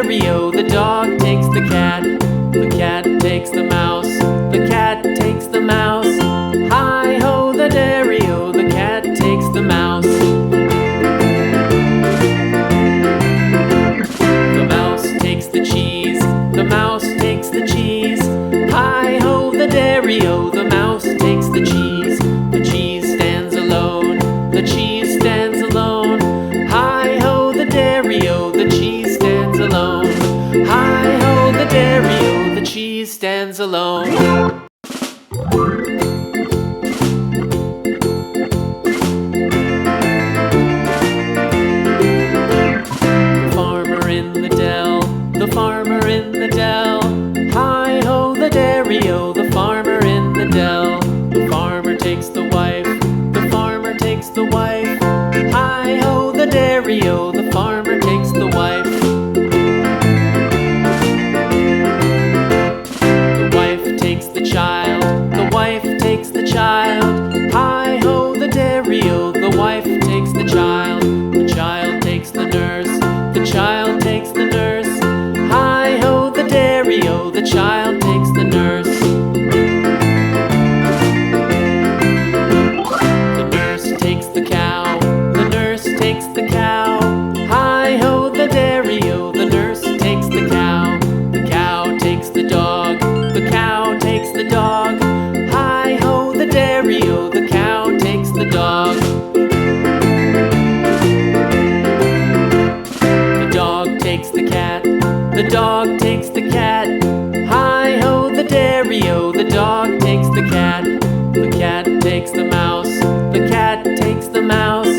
dairy-o, the dog takes the cat. The cat takes the mouse. The cat takes the mouse. Hi-ho, the dairy-o, the cat takes the mouse. The mouse takes the cheese. The mouse takes the cheese. Hi-ho, the dairy-o, the mouse takes the cheese. The cheese stands alone. The cheese stands alone. Hi-ho, the dairy-o, the cheese stands alone. Hi-ho, the dairy-o, the cheese stands alone. The farmer in the dell. The farmer in the dell. Hi-ho, the dairy-o, the farmer in the dell. The farmer takes the wife. The farmer takes the wife. Hi-ho, the dairy-o, the farmer takes the wife. The wife takes the child. The wife takes the child. Hi-ho, the dairy-o, the wife takes the child. The child takes the nurse. The child takes the nurse. Hi-ho, the dairy-o, the child takes the nurse. The nurse takes the cow. The nurse takes the cow. Hi-ho, the dairy-o, the nurse takes the cow. The cow takes the dog. The cow takes the dog. Hi-ho, the dairy-o, the cow takes the dog. The dog takes the cat. The dog takes the cat. Hi-ho, the dairy-o, the dog takes the cat. The cat takes the mouse. The cat takes the mouse.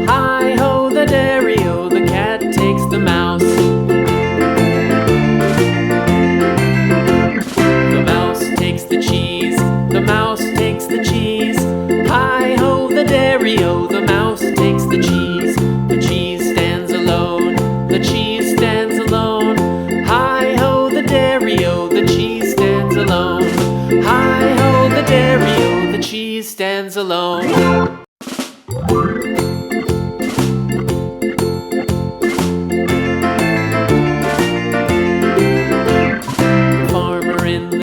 Hi-ho, the dairy-o, the cat takes the mouse. The mouse takes the cheese. The mouse takes the cheese. Hi-ho, the dairy-o, the mouse takes the cheese. The cheese stands alone. The cheese stands alone. Hi-ho, the dairy-o, the cheese stands alone. Hi-ho, the dairy-o, the cheese stands alone.